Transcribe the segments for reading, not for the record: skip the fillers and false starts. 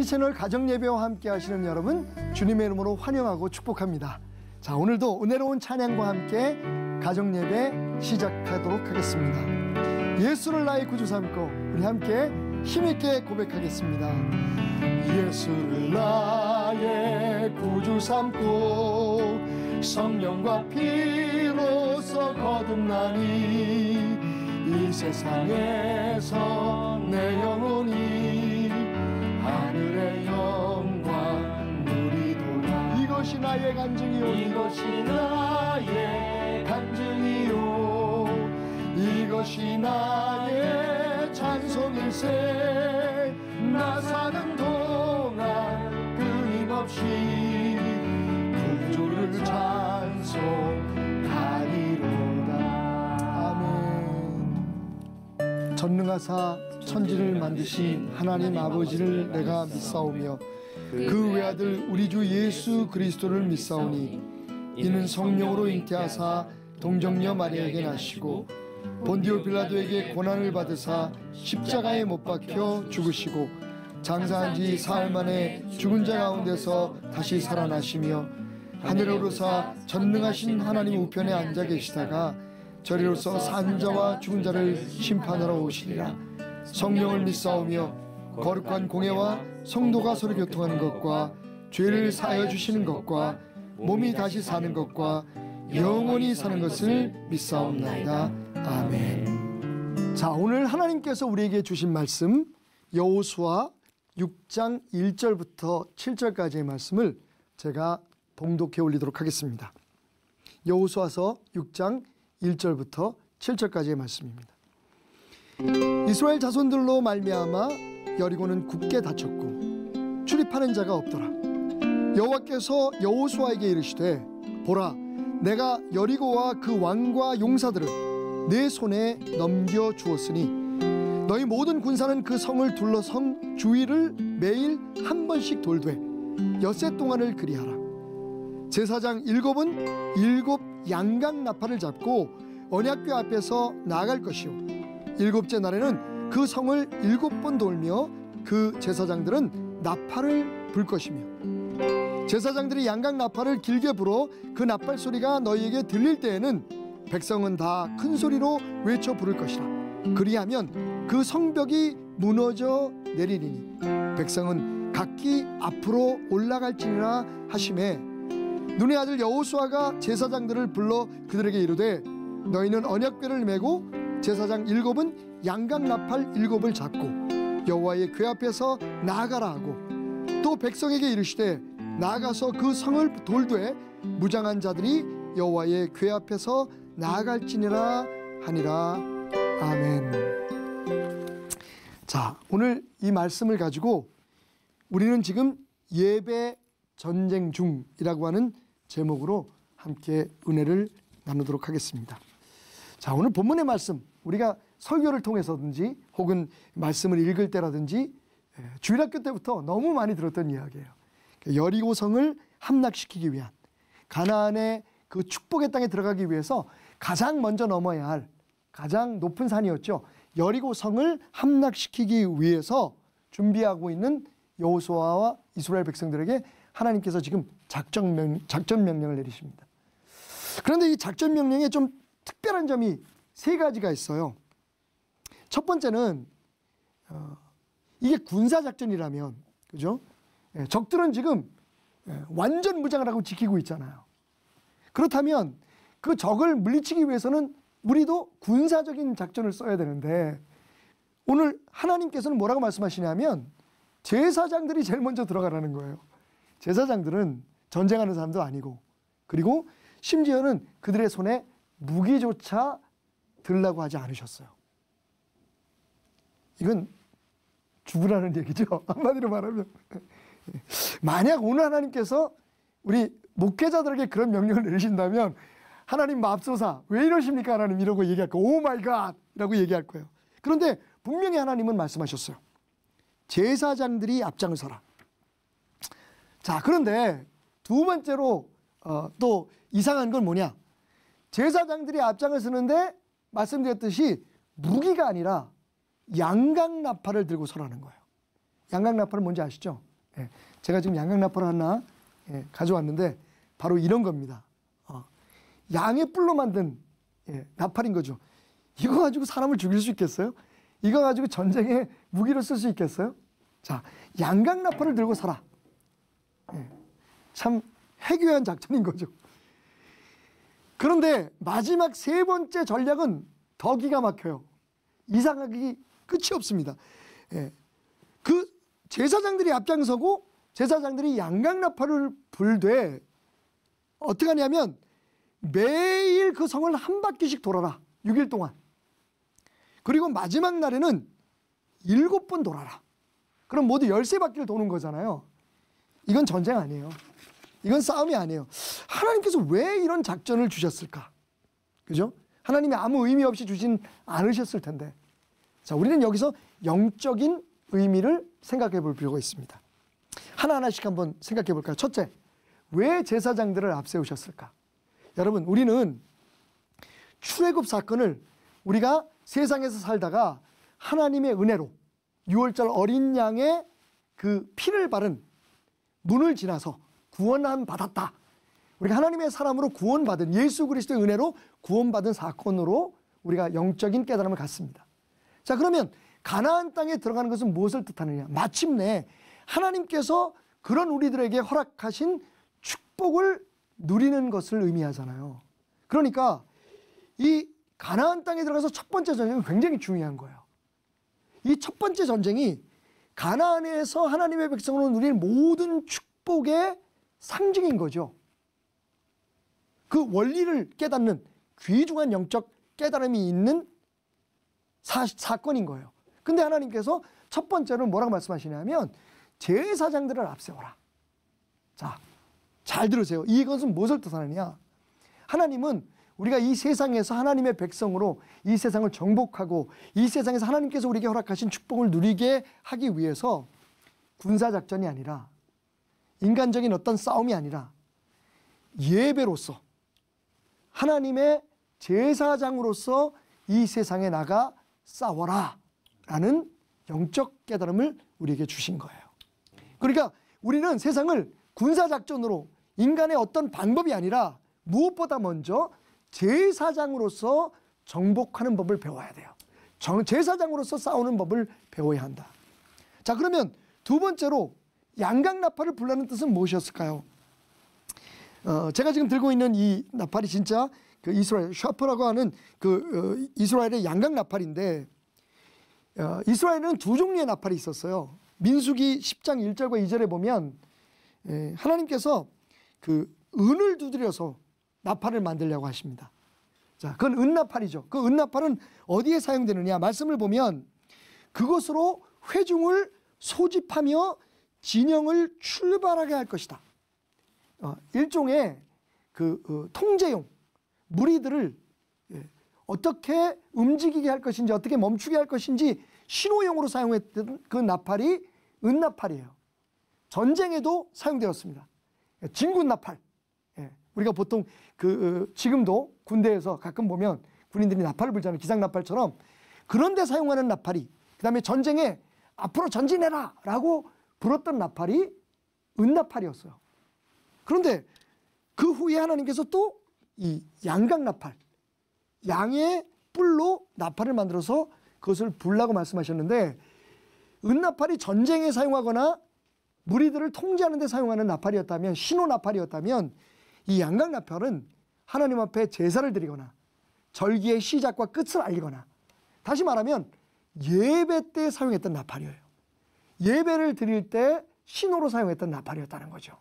채널 가정예배와 함께 하시는 여러분 주님의 이름으로 환영하고 축복합니다. 자, 오늘도 은혜로운 찬양과 함께 가정예배 시작하도록 하겠습니다. 예수를 나의 구주 삼고 우리 함께 힘있게 고백하겠습니다. 예수를 나의 구주 삼고 성령과 피로써 거듭나니 이 세상에서 내 영혼이 하늘의 영광 누리도다. 이것이 나의 간증이요, 이것이 나의 간증이요, 이것이 나의 찬송일세. 나 사는 동안 끊임없이 구주를 찬송하리로다. 아멘. 전능하사 천지를 만드신 하나님 아버지를 내가 믿사오며 그 외아들 우리 주 예수 그리스도를 믿사오니 이는 성령으로 잉태하사 동정녀 마리아에게 나시고 본디오 빌라도에게 고난을 받으사 십자가에 못 박혀 죽으시고 장사한 지 사흘 만에 죽은 자 가운데서 다시 살아나시며 하늘에 오르사 전능하신 하나님 우편에 앉아 계시다가 저리로서 산 자와 죽은 자를 심판하러 오시리라. 성령을 믿사오며 거룩한 공예와 성도가 서로 교통하는 것과 죄를 사하여 주시는 것과 몸이 다시 사는 것과 영원히 사는 것을 믿사옵나이다. 아멘. 자, 오늘 하나님께서 우리에게 주신 말씀 여호수아 6장 1절부터 7절까지의 말씀을 제가 봉독해 올리도록 하겠습니다. 여호수아서 6장 1절부터 7절까지의 말씀입니다. 이스라엘 자손들로 말미암아 여리고는 굳게 닫혔고 출입하는 자가 없더라. 여호와께서 여호수아에게 이르시되 보라, 내가 여리고와 그 왕과 용사들을 내 손에 넘겨 주었으니 너희 모든 군사는 그 성을 둘러 성 주위를 매일 한 번씩 돌되 엿새 동안을 그리하라. 제사장 7은 7 양각 나팔을 잡고 언약궤 앞에서 나아갈 것이요, 7째 날에는 그 성을 7번 돌며 그 제사장들은 나팔을 불 것이며 제사장들이 양각 나팔을 길게 불어 그 나팔 소리가 너희에게 들릴 때에는 백성은 다 큰 소리로 외쳐 부를 것이라. 그리하면 그 성벽이 무너져 내리리니 백성은 각기 앞으로 올라갈지니라 하시매, 눈의 아들 여호수아가 제사장들을 불러 그들에게 이르되 너희는 언약궤를 메고 제사장 7은 양각 나팔 7을 잡고 여호와의 궤 앞에서 나아가라 하고 또 백성에게 이르시되 나아가서 그 성을 돌되 무장한 자들이 여호와의 궤 앞에서 나아갈지니라 하니라. 아멘. 자, 오늘 이 말씀을 가지고 우리는 지금 예배 전쟁 중이라고 하는 제목으로 함께 은혜를 나누도록 하겠습니다. 자, 오늘 본문의 말씀, 우리가 설교를 통해서든지 혹은 말씀을 읽을 때라든지 주일학교 때부터 너무 많이 들었던 이야기예요. 여리고성을 함락시키기 위한, 가나안의 그 축복의 땅에 들어가기 위해서 가장 먼저 넘어야 할 가장 높은 산이었죠. 여리고성을 함락시키기 위해서 준비하고 있는 여호수아와 이스라엘 백성들에게 하나님께서 지금 작전 명령을 내리십니다. 그런데 이 작전 명령에 좀 특별한 점이 3가지가 있어요. 첫 번째는 이게 군사작전이라면, 그죠? 적들은 지금 완전 무장을 하고 지키고 있잖아요. 그렇다면 그 적을 물리치기 위해서는 우리도 군사적인 작전을 써야 되는데 오늘 하나님께서는 뭐라고 말씀하시냐면 제사장들이 제일 먼저 들어가라는 거예요. 제사장들은 전쟁하는 사람도 아니고, 그리고 심지어는 그들의 손에 무기조차 들라고 하지 않으셨어요. 이건 죽으라는 얘기죠. 한마디로 말하면. 만약 오늘 하나님께서 우리 목회자들에게 그런 명령을 내리신다면 하나님 맙소사 왜 이러십니까 하나님, 이러고 얘기할 거예요. 오 마이 갓 이라고 얘기할 거예요. 그런데 분명히 하나님은 말씀하셨어요. 제사장들이 앞장을 서라. 자, 그런데 두 번째로 또 이상한 건 뭐냐, 제사장들이 앞장을 서는데 말씀드렸듯이 무기가 아니라 양각 나팔을 들고 서라는 거예요. 양각 나팔은 뭔지 아시죠? 제가 지금 양강나팔을 하나 가져왔는데 바로 이런 겁니다. 양의 뿔로 만든 나팔인 거죠. 이거 가지고 사람을 죽일 수 있겠어요? 이거 가지고 전쟁에 무기로 쓸 수 있겠어요? 자, 양강나팔을 들고 살아. 참 해괴한 작전인 거죠. 그런데 마지막 세 번째 전략은 더 기가 막혀요. 이상하기 끝이 없습니다. 그 제사장들이 앞장서고 제사장들이 양강나팔을 불되 어떻게 하냐면 매일 그 성을 한 바퀴씩 돌아라. 6일 동안. 그리고 마지막 날에는 7번 돌아라. 그럼 모두 13바퀴를 도는 거잖아요. 이건 전쟁 아니에요. 이건 싸움이 아니에요. 하나님께서 왜 이런 작전을 주셨을까? 그죠? 하나님이 아무 의미 없이 주진 않으셨을 텐데. 자, 우리는 여기서 영적인 의미를 생각해 볼 필요가 있습니다. 하나하나씩 한번 생각해 볼까요? 첫째, 왜 제사장들을 앞세우셨을까? 여러분, 우리는 출애굽 사건을 우리가 세상에서 살다가 하나님의 은혜로 6월절 어린 양의 그 피를 바른 문을 지나서 구원함 받았다. 우리가 하나님의 사람으로 구원받은 예수 그리스도의 은혜로 구원받은 사건으로 우리가 영적인 깨달음을 갖습니다. 자, 그러면 가나안 땅에 들어가는 것은 무엇을 뜻하느냐? 마침내 하나님께서 그런 우리들에게 허락하신 축복을 누리는 것을 의미하잖아요. 그러니까 이 가나안 땅에 들어가서 첫 번째 전쟁은 굉장히 중요한 거예요. 이 첫 번째 전쟁이 가나안에서 하나님의 백성으로 누릴 모든 축복의 상징인 거죠. 그 원리를 깨닫는 귀중한 영적 깨달음이 있는 사건인 거예요. 근데 하나님께서 첫 번째로 뭐라고 말씀하시냐면 제사장들을 앞세워라. 자, 잘 들으세요. 이것은 무엇을 뜻하느냐? 하나님은 우리가 이 세상에서 하나님의 백성으로 이 세상을 정복하고 이 세상에서 하나님께서 우리에게 허락하신 축복을 누리게 하기 위해서 군사작전이 아니라 인간적인 어떤 싸움이 아니라 예배로서 하나님의 제사장으로서 이 세상에 나가 싸워라 라는 영적 깨달음을 우리에게 주신 거예요. 그러니까 우리는 세상을 군사작전으로 인간의 어떤 방법이 아니라 무엇보다 먼저 제사장으로서 정복하는 법을 배워야 돼요. 제사장으로서 싸우는 법을 배워야 한다. 자, 그러면 두 번째로 양강나팔을 불라는 뜻은 무엇이었을까요? 제가 지금 들고 있는 이 나팔이 진짜 그 이스라엘 샤프라고 하는 그 이스라엘의 양강나팔인데 이스라엘은 두 종류의 나팔이 있었어요. 민수기 10장 1절과 2절에 보면 하나님께서 그 은을 두드려서 나팔을 만들려고 하십니다. 자, 그건 은나팔이죠. 그 은나팔은 어디에 사용되느냐? 말씀을 보면 그것으로 회중을 소집하며 진영을 출발하게 할 것이다. 일종의 통제용, 무리들을 어떻게 움직이게 할 것인지 어떻게 멈추게 할 것인지 신호용으로 사용했던 그 나팔이 은나팔이에요. 전쟁에도 사용되었습니다. 진군나팔. 우리가 보통 지금도 군대에서 가끔 보면 군인들이 나팔을 불잖아요. 기상나팔처럼. 그런데 사용하는 나팔이, 그 다음에 전쟁에 앞으로 전진해라 라고 불었던 나팔이 은나팔이었어요. 그런데 그 후에 하나님께서 또 이 양강나팔, 양의 뿔로 나팔을 만들어서 그것을 불라고 말씀하셨는데, 은나팔이 전쟁에 사용하거나 무리들을 통제하는 데 사용하는 나팔이었다면, 신호 나팔이었다면, 이 양강나팔은 하나님 앞에 제사를 드리거나 절기의 시작과 끝을 알리거나, 다시 말하면 예배 때 사용했던 나팔이에요. 예배를 드릴 때 신호로 사용했던 나팔이었다는 거죠.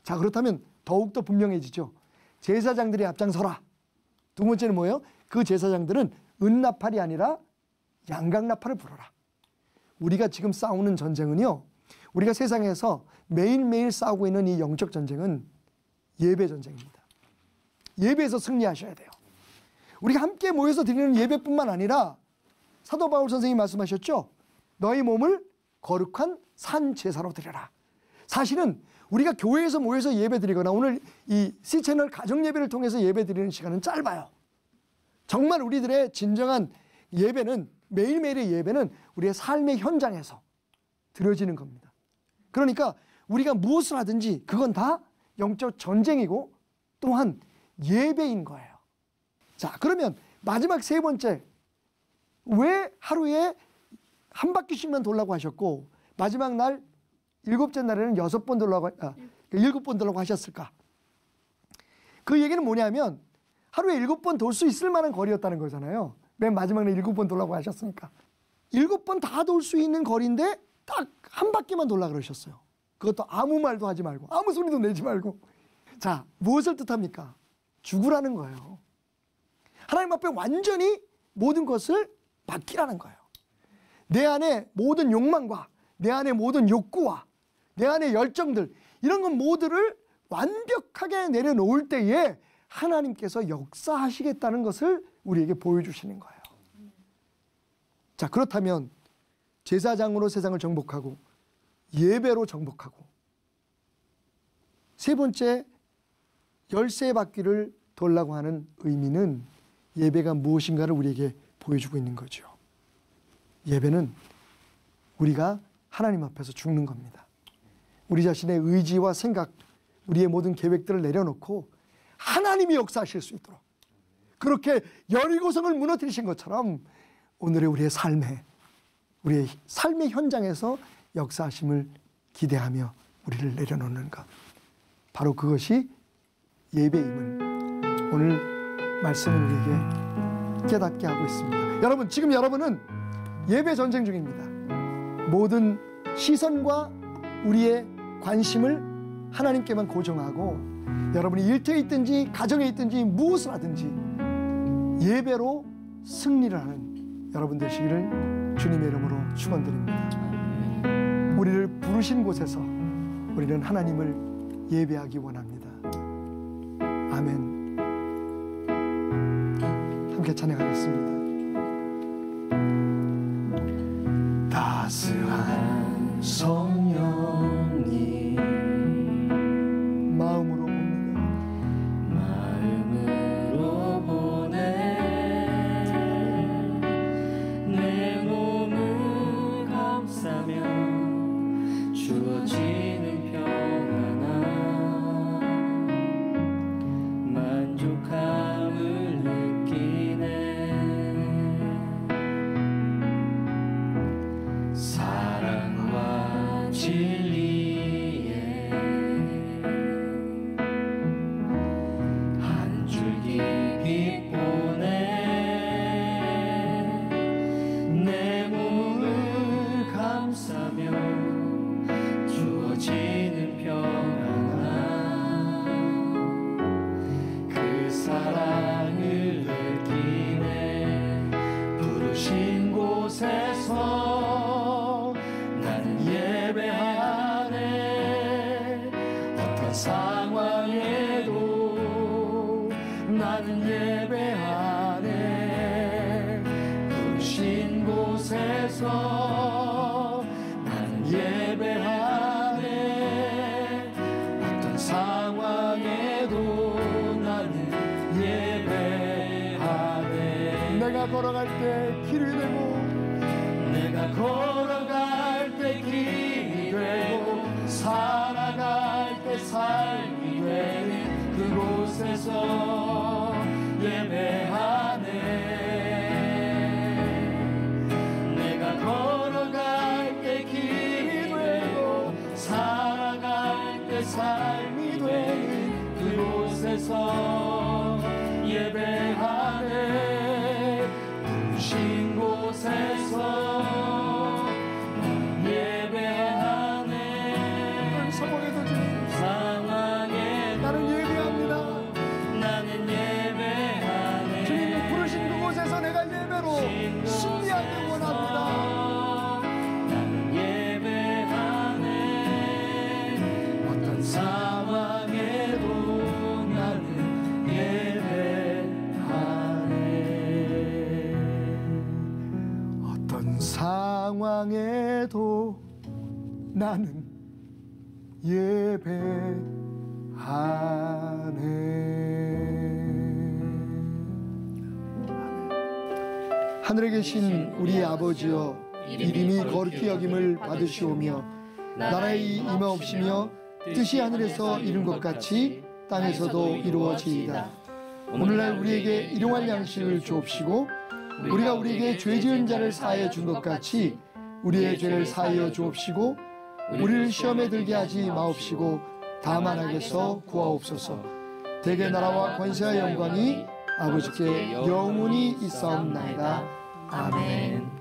자, 그렇다면 더욱더 분명해지죠. 제사장들이 앞장서라. 두 번째는 뭐예요? 그 제사장들은 은나팔이 아니라 양강나팔을 불어라. 우리가 지금 싸우는 전쟁은요, 우리가 세상에서 매일매일 싸우고 있는 이 영적 전쟁은 예배 전쟁입니다. 예배에서 승리하셔야 돼요. 우리가 함께 모여서 드리는 예배뿐만 아니라 사도 바울 선생님이 말씀하셨죠. 너희 몸을 거룩한 산 제사로 드려라. 사실은 우리가 교회에서 모여서 예배 드리거나 오늘 이 C채널 가정 예배를 통해서 예배 드리는 시간은 짧아요. 정말 우리들의 진정한 예배는, 매일매일의 예배는 우리의 삶의 현장에서 드려지는 겁니다. 그러니까 우리가 무엇을 하든지 그건 다 영적 전쟁이고 또한 예배인 거예요. 자, 그러면 마지막 세 번째, 왜 하루에 한 바퀴씩만 돌라고 하셨고 마지막 날 7째 날에는 7번 돌라고 7번 돌라고 하셨을까? 그 얘기는 뭐냐면 하루에 7번 돌 수 있을 만한 거리였다는 거잖아요. 맨 마지막 날 7번 돌라고 하셨으니까 7번 다 돌 수 있는 거리인데 딱 한 바퀴만 돌라 그러셨어요. 그것도 아무 말도 하지 말고 아무 소리도 내지 말고. 자, 무엇을 뜻합니까? 죽으라는 거예요. 하나님 앞에 완전히 모든 것을 맡기라는 거예요. 내 안에 모든 욕망과 내 안에 모든 욕구와 내 안에 열정들, 이런 것 모두를 완벽하게 내려놓을 때에 하나님께서 역사하시겠다는 것을 우리에게 보여주시는 거예요. 자, 그렇다면 제사장으로 세상을 정복하고 예배로 정복하고 세 번째 열세 바퀴를 돌라고 하는 의미는 예배가 무엇인가를 우리에게 보여주고 있는 거죠. 예배는 우리가 하나님 앞에서 죽는 겁니다. 우리 자신의 의지와 생각, 우리의 모든 계획들을 내려놓고 하나님이 역사하실 수 있도록, 그렇게 여리고성을 무너뜨리신 것처럼 오늘의 우리의 삶의 현장에서 역사하심을 기대하며 우리를 내려놓는 것, 바로 그것이 예배임을 오늘 말씀은 우리에게 깨닫게 하고 있습니다. 여러분, 지금 여러분은 예배 전쟁 중입니다. 모든 시선과 우리의 관심을 하나님께만 고정하고 여러분이 일터에 있든지 가정에 있든지 무엇을 하든지 예배로 승리를 하는 여러분 되시기를 주님의 이름으로 축원드립니다. 우리를 부르신 곳에서 우리는 하나님을 예배하기 원합니다. 아멘. 함께 찬양하겠습니다. 따스한 성령님 마음으로 보내 내 몸을 감싸며 주어지는 평안함 만족함을 느끼네. 사랑과 진리에 한 줄기 빛 보내 내 몸을 감싸며 주어지는 평안함 그 사랑을 느끼네. 부르신 곳에서 나는 예배하네. 어떤 상황에도 나는 예배하네. 부르신 곳에서 나는 예배하네. 어떤 상황에도 나는 예배하네. 내가 걸어갈 때 길이 되고 내가 걸어갈 때 길이 되고 살아갈 때 삶이 되는 그곳에서 예배하네. 내가 걸어갈 때 길이 되고 살아갈 때 삶이 되는 그곳에서 예배하네. 부르신 곳에서 예배하네. 상황에도 주님 상황에 나는 예배합니다. 나는 예배하네. 주님 부르신 그곳에서 내가 예배로 승리하길 원합니다. 나는 예배하네. 어떤 상황에도 나는 예배하네. 어떤 상황에도 나는 예배하네. 하늘에 계신 우리 아버지여, 이름이 거룩히 여김을 받으시오며 나라의 임하옵시며 뜻이 하늘에서 이룬 것 같이 땅에서도 이루어지이다. 오늘날 우리에게 일용할 양식을 주옵시고 우리가 우리에게 죄 지은 자를 사하여 준 것 같이 우리의 죄를 사하여 주옵시고 우리를 시험에 들게 하지 마옵시고 다만 악에서 구하옵소서. 대개 나라와 권세와 영광이 아버지께 영원히 있사옵나이다. 아멘.